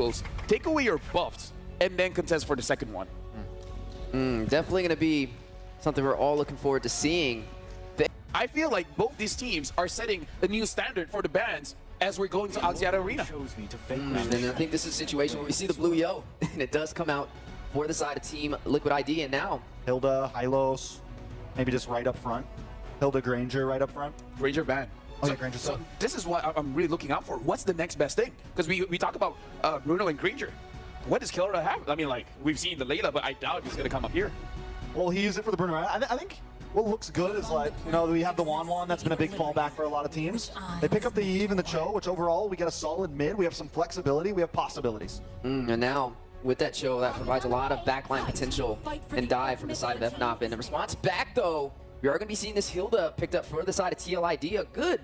jungles, take away your buffs, and then contest for the second one. Definitely going to be something we're all looking forward to seeing. I feel like both these teams are setting a new standard for the bans as we're going to Axiata Arena. And I think this is a situation where we see the blue yo, and it does come out for the side of Team Liquid ID, and now Hilda, Hylos, maybe just right up front. Hilda, Granger right up front. Granger ban. Oh, yeah, Granger. So this is what I'm really looking out for. What's the next best thing? Because we talk about Bruno and Granger. What does Killera have? I mean, like, we've seen the Layla, but I doubt he's going to come up here. Well, he used it for the Bruno. I think what looks good is, like, you know, we have the Wan that's been a big fallback for a lot of teams. They pick up the Eve and the Cho, which overall we get a solid mid. We have some flexibility. We have possibilities. And now with that Cho, that provides a lot of backline potential and dive from the side of FNOP. And in response back, though, we are going to be seeing this Hilda picked up for the side of TLID. A good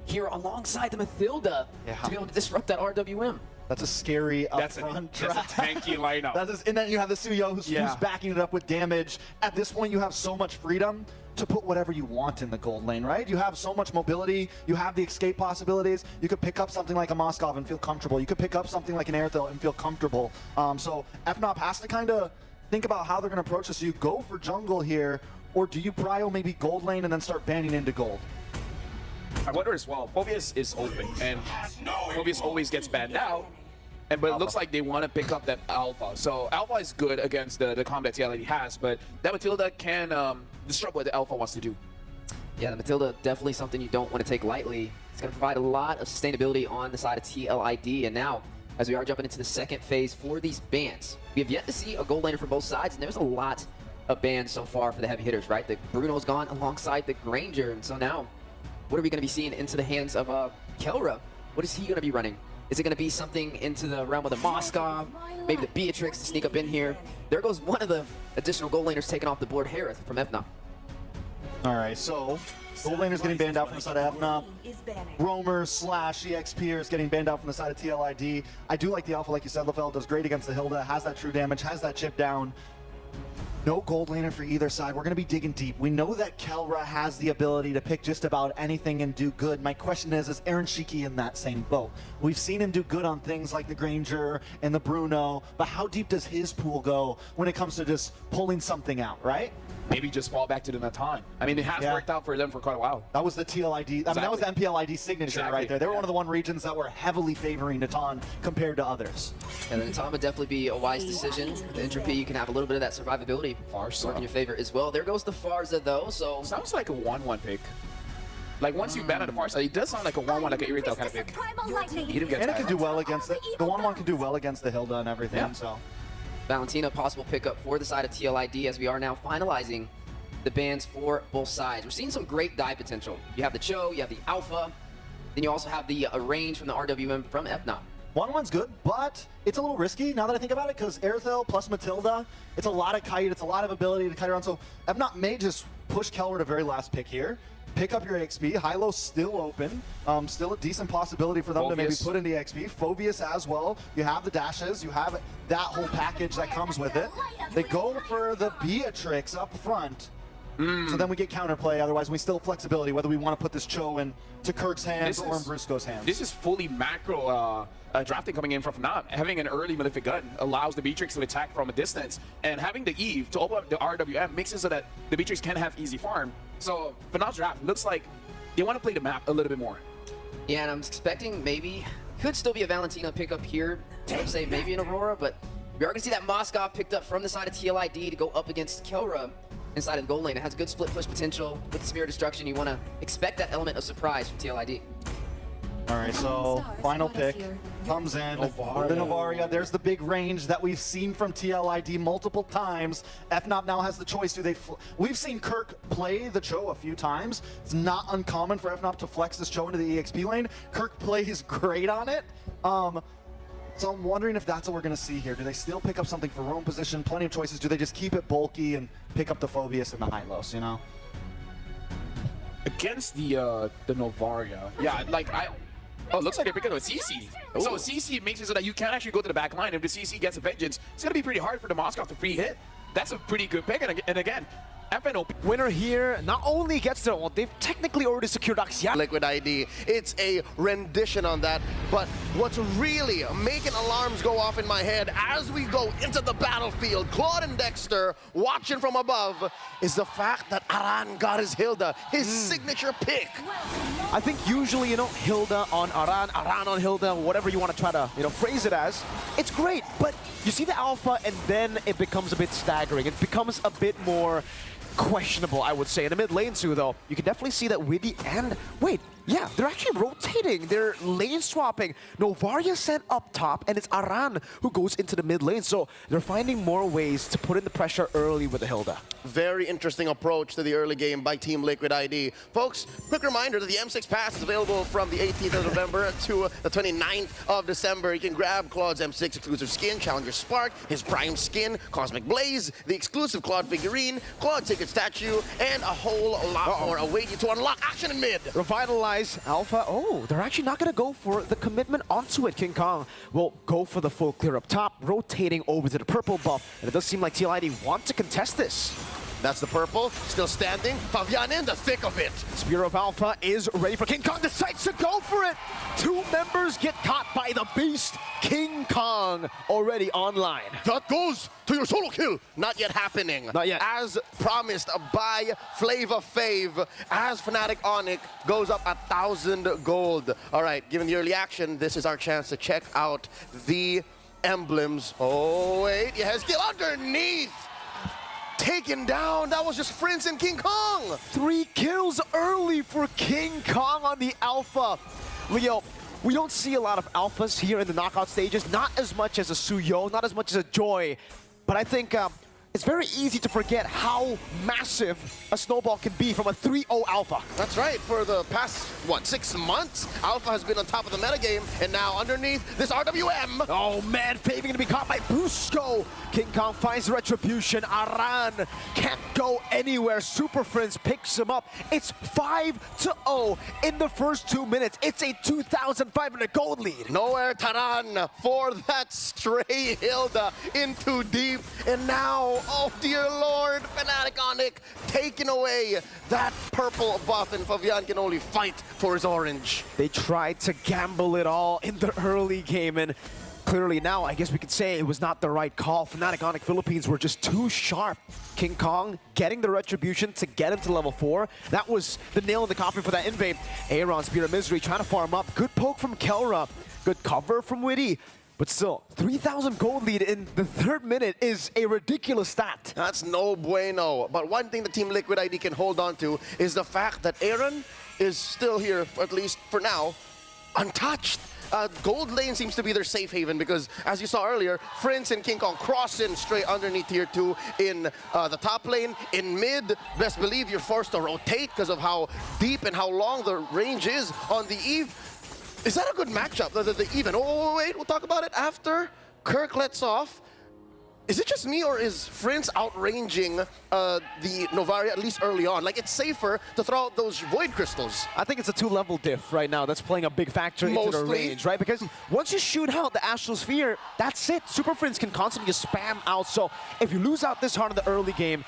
here alongside the Mathilda to be able to disrupt that RWM. That's a scary upfront That's a tanky lineup. And then you have the Suyo who's backing it up with damage. At this point, you have so much freedom to put whatever you want in the gold lane, right? You have so much mobility. You have the escape possibilities. You could pick up something like a Moskov and feel comfortable. You could pick up something like an Airthel and feel comfortable. So FNOP has to kind of think about how they're going to approach this. Do you go for jungle here, or do you prio maybe gold lane and then start banning into gold? I wonder as well, Phobius is open, and Phobius always gets banned out, but it looks like they want to pick up that Alpha. So Alpha is good against the combat TLID has, but that Matilda can disrupt what the Alpha wants to do. Yeah, the Matilda, definitely something you don't want to take lightly. It's going to provide a lot of sustainability on the side of TLID, and now, as we are jumping into the second phase for these bans, we have yet to see a gold laner for both sides, and there's a lot of bans so far for the heavy hitters, right? The Bruno's gone alongside the Granger, and so now, what are we going to be seeing into the hands of Kelra? What is he going to be running? Is it going to be something into the realm of the Moskov? Maybe the Beatrix to sneak up in here? There goes one of the additional gold laners taken off the board, Harith from FNOP. All right, so gold laner's getting banned out from the side of FNOP. Roamer / EXP is getting banned out from the side of TLID. I do like the Alpha, like you said, LaFell does great against the Hilda, has that true damage, has that chip down. No gold laner for either side. We're going to be digging deep. We know that Kelra has the ability to pick just about anything and do good. My question is Aaron Shiki in that same boat? We've seen him do good on things like the Granger and the Bruno, but how deep does his pool go when it comes to just pulling something out, right? Maybe just fall back to the Natan. I mean, it has worked out for them for quite a while. That was the TLID, I mean, that was the MPLID signature right there. They were one of the regions that were heavily favoring Natan compared to others. And then Natan would definitely be a wise decision. The Entropy, you can have a little bit of that survivability work in your favor as well. There goes the Farza though, so... Sounds like a 1-1 pick. Like, once you ban on the far side, it does sound like a 1-1, like an Irrital kind of pick. And it can do well against it. The 1-1 can do well against the Hilda and everything, so... Valentina, possible pickup for the side of TLID as we are now finalizing the bans for both sides. We're seeing some great dive potential. You have the Cho, you have the Alpha, then you also have the range from the RWM from FNOP. 1-1's good, but it's a little risky now that I think about it, because Airthel plus Matilda, it's a lot of kite, it's a lot of ability to kite around, so FNOP may just push Kelra to very last pick here. Pick up your XP. Hylo's still open. Still a decent possibility for them to maybe put in the XP. Phobius as well. You have the dashes. You have that whole package that comes with it. They go for the Beatrix up front. So then we get counterplay. Otherwise, we still have flexibility whether we want to put this Cho in to Kirk's hands or in Brusco's hands. This is fully macro drafting coming in from FNOP. Having an early Malefic Gun allows the Beatrix to attack from a distance, and having the Eve to open up the RWM makes it so that the Beatrix can have easy farm. So FNOP's draft looks like they want to play the map a little bit more. Yeah, and I'm expecting maybe could still be a Valentina pickup here. I'd say maybe an Aurora, but we are going to see that Moskov picked up from the side of TLID to go up against Kelra inside of the gold lane. It has good split push potential with the Spear of Destruction. You want to expect that element of surprise from TLID. All right, so final pick comes in. The Novaria. There's the big range that we've seen from TLID multiple times. FNOP now has the choice. We've seen Kirk play the Cho a few times. It's not uncommon for FNOP to flex this Cho into the EXP lane. Kirk plays great on it. So I'm wondering if that's what we're going to see here. Do they still pick up something for roam position? Plenty of choices. Do they just keep it bulky and pick up the Phobius and the Hylos, you know? Against the Novaria. Yeah, like oh, it looks like they're picking up a CC. So CC makes it so that you can't actually go to the back line. If the CC gets a vengeance, it's going to be pretty hard for the Moskov to free hit. That's a pretty good pick. And again, FNOP. Winner here not only gets their own, they've technically already secured Axiata. Liquid ID. It's a rendition on that. But what's really making alarms go off in my head as we go into the battlefield, Claude and Dexter watching from above, is the fact that Aran got his Hilda, his signature pick. I think usually, Hilda on Aran, Aran on Hilda, whatever you want to try to, phrase it as, it's great. But you see the alpha and then it becomes a bit staggering. It becomes a bit more questionable, I would say. In the mid lane too, though, you can definitely see that Witty and... Wait, yeah, they're actually rotating. They're lane swapping. Novaria sent up top, and it's Aran who goes into the mid lane. So they're finding more ways to put in the pressure early with the Hilda. Very interesting approach to the early game by Team Liquid ID. Folks, quick reminder that the M6 Pass is available from the 18th of November to the 29th of December. You can grab Claude's M6 exclusive skin, Challenger Spark, his Prime skin, Cosmic Blaze, the exclusive Claude figurine, Claude ticket statue, and a whole lot more await you to unlock action in mid. Revitalize Alpha. Oh, they're actually not going to go for the commitment onto it. King Kong will go for the full clear up top, rotating over to the purple buff. And it does seem like TLID want to contest this. That's the purple, still standing. Fabian in the thick of it. Spear of Alpha is ready for King Kong, decides to go for it. Two members get caught by the beast. King Kong already online. That goes to your solo kill. Not yet happening. Not yet. As promised by Flava Fave, as Fnatic Onic goes up 1,000 gold. All right, given the early action, this is our chance to check out the emblems. Oh, wait, he has skill underneath. Taken down. That was just Prince and King Kong. 3 kills early for King Kong on the Alpha. Leo, we don't see a lot of Alphas here in the knockout stages. Not as much as a Suyo, not as much as a Joy. But I think it's very easy to forget how massive a snowball can be from a 3-0 Alpha. That's right. For the past, 6 months, Alpha has been on top of the metagame, and now underneath this RWM. Oh man, Faving gonna be caught by Busco. King Kong finds retribution. Aran can't go anywhere. Super Friends picks him up. It's 5-0 in the first 2 minutes. It's a 2,500 gold lead. Nowhere Taran for that stray Hilda into deep, and now, oh dear lord, Fnatic Onic taking away that purple buff, and Fabian can only fight for his orange. They tried to gamble it all in the early game, and clearly now I guess we could say it was not the right call. Fnatic Onic Philippines were just too sharp. King Kong getting the retribution to get him to level 4. That was the nail in the coffin for that invade. Aaron, Spear of Misery trying to farm up. Good poke from Kelra. Good cover from Witty. But still, 3,000 gold lead in the 3rd minute is a ridiculous stat. That's no bueno. But one thing the Team Liquid ID can hold on to is the fact that Aaron is still here, at least for now, untouched. Gold lane seems to be their safe haven because, as you saw earlier, Prince and King Kong cross in straight underneath tier 2 in the top lane. In mid, best believe you're forced to rotate because of how deep and how long the range is on the Eve. Is that a good matchup, the even? Oh, wait, we'll talk about it after Kirk lets off. Is it just me, or is Prince outranging the Novaria, at least early on? Like, it's safer to throw out those Void Crystals. I think it's a 2-level diff right now that's playing a big factor into the range, right? Because once you shoot out the Astral Sphere, that's it. Super Prince can constantly just spam out. So if you lose out this hard in the early game,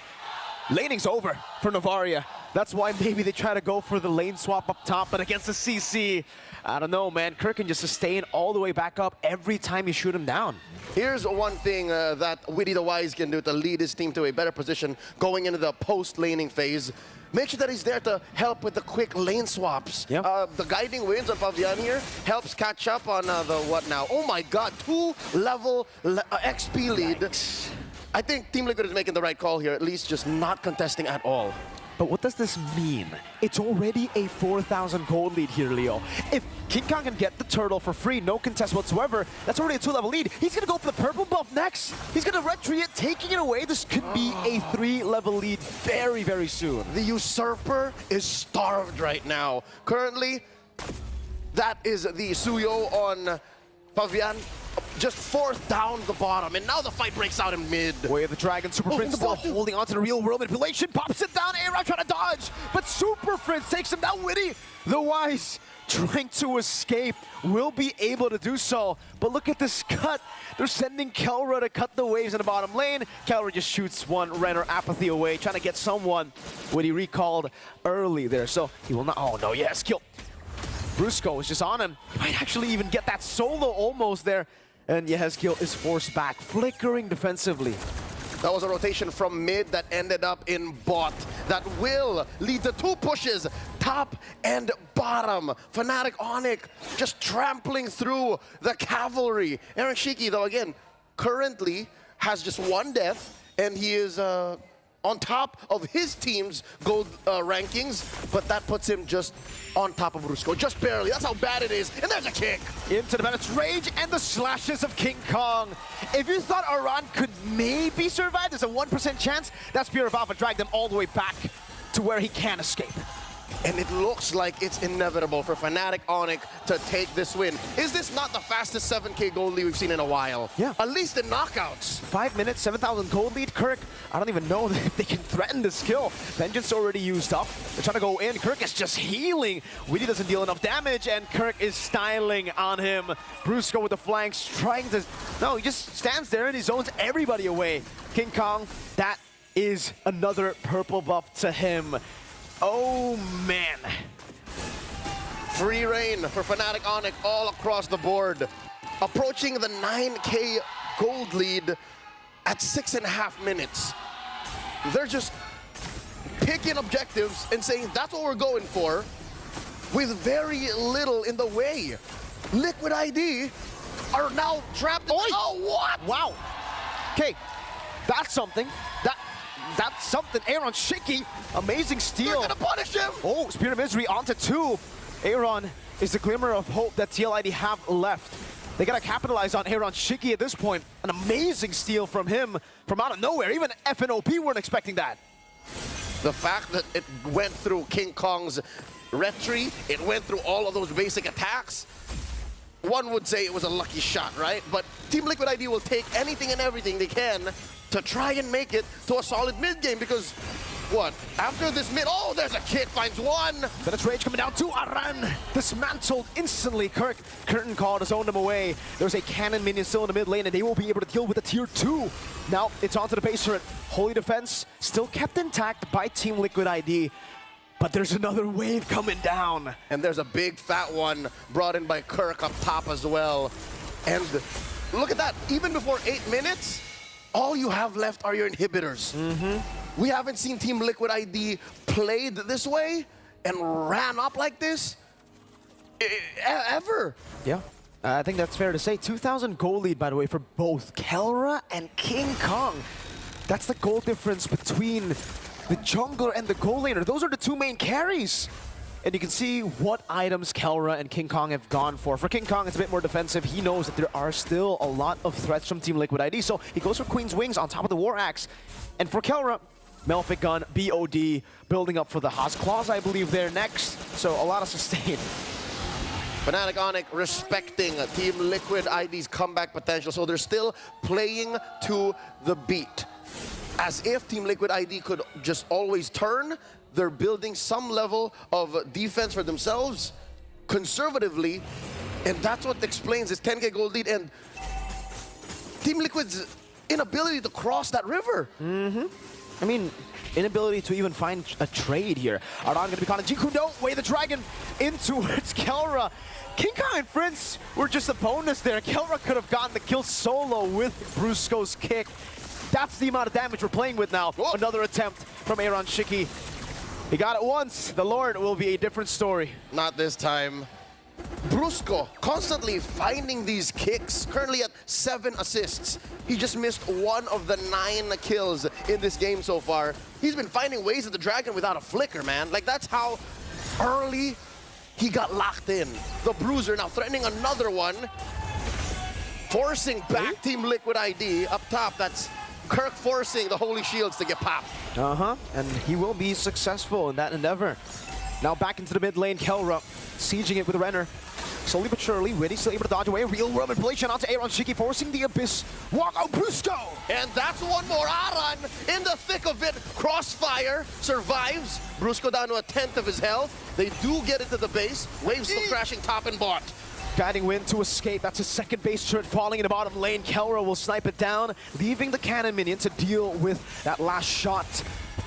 laning's over for Novaria. That's why maybe they try to go for the lane swap up top, but against the CC, I don't know, man. Kirk can just sustain all the way back up every time you shoot him down. Here's one thing that Witty the Wise can do to lead his team to a better position going into the post-laning phase. Make sure that he's there to help with the quick lane swaps. Yep. The guiding winds on Fabian here helps catch up on the what now? Oh my god, 2-level XP lead. Yikes. I think Team Liquid is making the right call here, at least just not contesting at all. But what does this mean? It's already a 4,000 gold lead here, Leo. If King Kong can get the turtle for free, no contest whatsoever, that's already a 2-level lead. He's gonna go for the purple buff next. He's gonna retreat it, taking it away. This could be a 3-level lead very, very soon. The Usurper is starved right now. Currently, that is the Suyo on Fabian. Just forced down the bottom, and now the fight breaks out in mid. Way of the Dragon, Super Prince still holding on to the real world manipulation, pops it down, Aaron trying to dodge, but Super Prince takes him down. Witty, the Wise, trying to escape, will be able to do so. But look at this cut. They're sending Kelra to cut the waves in the bottom lane. Kelra just shoots one Renner Apathy away, trying to get someone when he recalled early there. So he will not, oh no, yes, kill. Brusco is just on him. He might actually even get that solo almost there. And Yehezkiel is forced back, flickering defensively. That was a rotation from mid that ended up in bot. That will lead to 2 pushes, top and bottom. Fnatic Onic just trampling through the cavalry. Aaron Shiki, though, again, currently has just 1 death, and he is on top of his team's gold rankings, but that puts him just on top of Brusco, just barely. That's how bad it is, and there's a kick. Into the Bennett's rage and the slashes of King Kong. If you thought Aran could maybe survive, there's a 1% chance. That Spear of Alpha dragged them all the way back to where he can escape. And it looks like it's inevitable for Fnatic Onic to take this win. Is this not the fastest 7K gold lead we've seen in a while? Yeah. At least in knockouts. 5 minutes, 7,000 gold lead. Kirk, I don't even know if they can threaten this kill. Vengeance already used up. They're trying to go in. Kirk is just healing. Weedy doesn't deal enough damage, and Kirk is styling on him. Brusco with the flanks, trying to... No, he just stands there and he zones everybody away. King Kong, that is another purple buff to him. Oh, man. Free reign for Fnatic Onic all across the board. Approaching the 9K gold lead at 6.5 minutes. They're just picking objectives and saying that's what we're going for with very little in the way. Liquid ID are now trapped in... Oh, what? Wow. Okay, that's something. That's something. Aaron Shiki, amazing steal. They're gonna punish him. Oh, Spirit of Misery onto 2. Aaron is the glimmer of hope that TLID have left. They gotta capitalize on Aaron Shiki at this point. An amazing steal from him from out of nowhere. Even FNOP weren't expecting that. The fact that it went through King Kong's retry, it went through all of those basic attacks, one would say it was a lucky shot, right? But Team Liquid ID will take anything and everything they can to try and make it to a solid mid game, because what? After this mid, oh, there's a kick, finds one. Then it's Rage coming down to Aran. Dismantled instantly. Kirk, curtain call to zone them away. There's a cannon minion still in the mid lane, and they will be able to deal with the tier 2. Now it's onto the base turret. Holy Defense still kept intact by Team Liquid ID. But there's another wave coming down. And there's a big fat one brought in by Kirk up top as well. And look at that, even before 8 minutes, all you have left are your inhibitors. We haven't seen Team Liquid ID played this way and ran up like this ever. Yeah, I think that's fair to say. 2,000 goal lead, by the way, for both Kelra and King Kong. That's the goal difference between the jungler and the goal laner. Those are the 2 main carries. And you can see what items Kelra and King Kong have gone for. For King Kong, it's a bit more defensive. He knows that there are still a lot of threats from Team Liquid ID, so he goes for Queen's Wings on top of the War Axe. And for Kelra, Melphic Gun, BOD, building up for the Haas Claws, I believe, there next. So a lot of sustain. Fnatic Onic respecting Team Liquid ID's comeback potential, so they're still playing to the beat. As if Team Liquid ID could just always turn, they're building some level of defense for themselves conservatively, and that's what explains this 10K gold lead and Team Liquid's inability to cross that river. I mean, inability to even find a trade here. Aran gonna be caught in Jiku, no, way the dragon in towards Kelra. King Kong and Prince were just a bonus there. Kelra could have gotten the kill solo with Brusco's kick. That's the amount of damage we're playing with now. Whoa. Another attempt from Aaron Shiki. He got it once. The Lord will be a different story. Not this time. Brusco constantly finding these kicks, currently at 7 assists. He just missed 1 of the 9 kills in this game so far. He's been finding ways at the dragon without a flicker, man. Like, that's how early he got locked in. The Bruiser now threatening another one, forcing back Team Liquid ID up top. That's Kirk forcing the Holy Shields to get popped. And he will be successful in that endeavor. Now back into the mid lane, Kelra sieging it with Renner. Slowly but surely, Witty still able to dodge away. Real world manipulation onto Aaron Shiki, forcing the Abyss. Walk out, Brusco! And that's one more. Aran in the thick of it. Crossfire survives. Brusco down to a 10th of his health. They do get into the base. Waves still crashing top and bot. Guiding Wind to escape. That's his second base turret falling in the bottom lane. Kelra will snipe it down, leaving the cannon minion to deal with that last shot.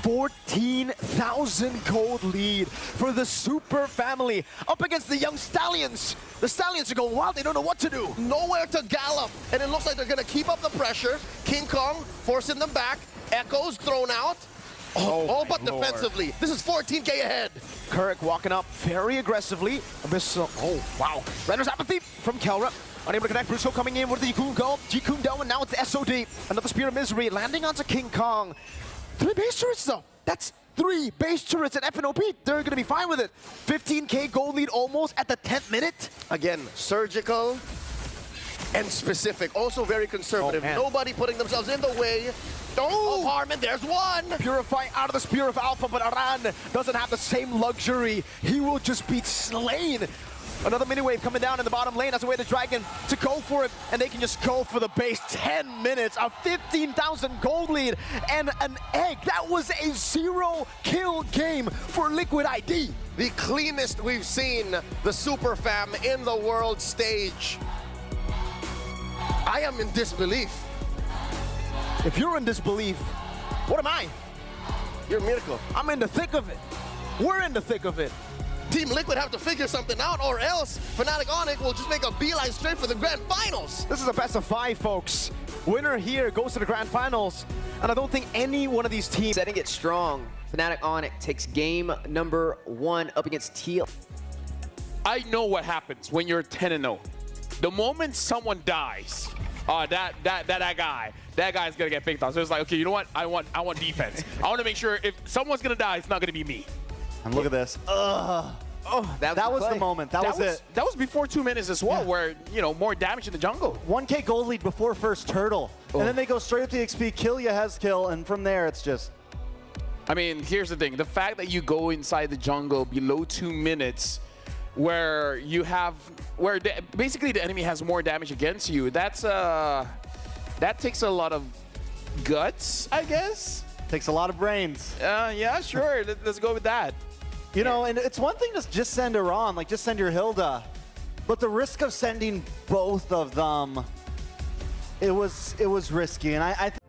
14,000 gold lead for the Super family up against the Young Stallions. The Stallions are going wild. They don't know what to do. Nowhere to gallop. And it looks like they're going to keep up the pressure. King Kong forcing them back. Echoes thrown out. Oh, but Lord. defensively. This is 14k ahead. Kirk walking up very aggressively. Abyss, oh, wow. Renders apathy from Kelra. Unable to connect. Brusco coming in with the Yakun go. Jikun down, and now it's the SOD. Another Spear of Misery landing onto King Kong. 3 base turrets, though. That's 3 base turrets at FNOP. They're going to be fine with it. 15k gold lead almost at the 10th minute. Again, surgical and specific. Also very conservative. man. Nobody putting themselves in the way. Oh, Harmon, there's one. Purify out of the Spear of Alpha, but Aran doesn't have the same luxury. He will just be slain. Another mini wave coming down in the bottom lane. That's a way the Dragon to go for it, and they can just go for the base. 10 minutes, a 15,000 gold lead, and an egg. That was a 0-kill game for Liquid ID. The cleanest we've seen the Super Fam in the world stage. I am in disbelief. If you're in disbelief, what am I? You're a miracle. I'm in the thick of it. We're in the thick of it. Team Liquid have to figure something out, or else Fnatic Onic will just make a beeline straight for the grand finals. This is a best of 5, folks. Winner here goes to the grand finals, and I don't think any one of these teams... Setting it strong. Fnatic Onic takes game number 1 up against TL. I know what happens when you're 10-0. The moment someone dies, that guy's gonna get picked on. So it's like, okay, you know what? I want defense. I want to make sure if someone's gonna die, it's not gonna be me. And look at this. Oh, That was the play. moment. That was it. That was before 2 minutes as well, Yeah. where, you know, more damage in the jungle. 1k gold lead before first turtle. And then they go straight up to the XP, kill you, has kill, and from there it's just... I mean, here's the thing. The fact that you go inside the jungle below 2 minutes where you have... basically the enemy has more damage against you, that's that takes a lot of guts, I guess? Takes a lot of brains. Yeah, sure. Let's go with that. You know, and it's one thing to just send Iran, like just send your Hilda. But the risk of sending both of them, it was risky. And I think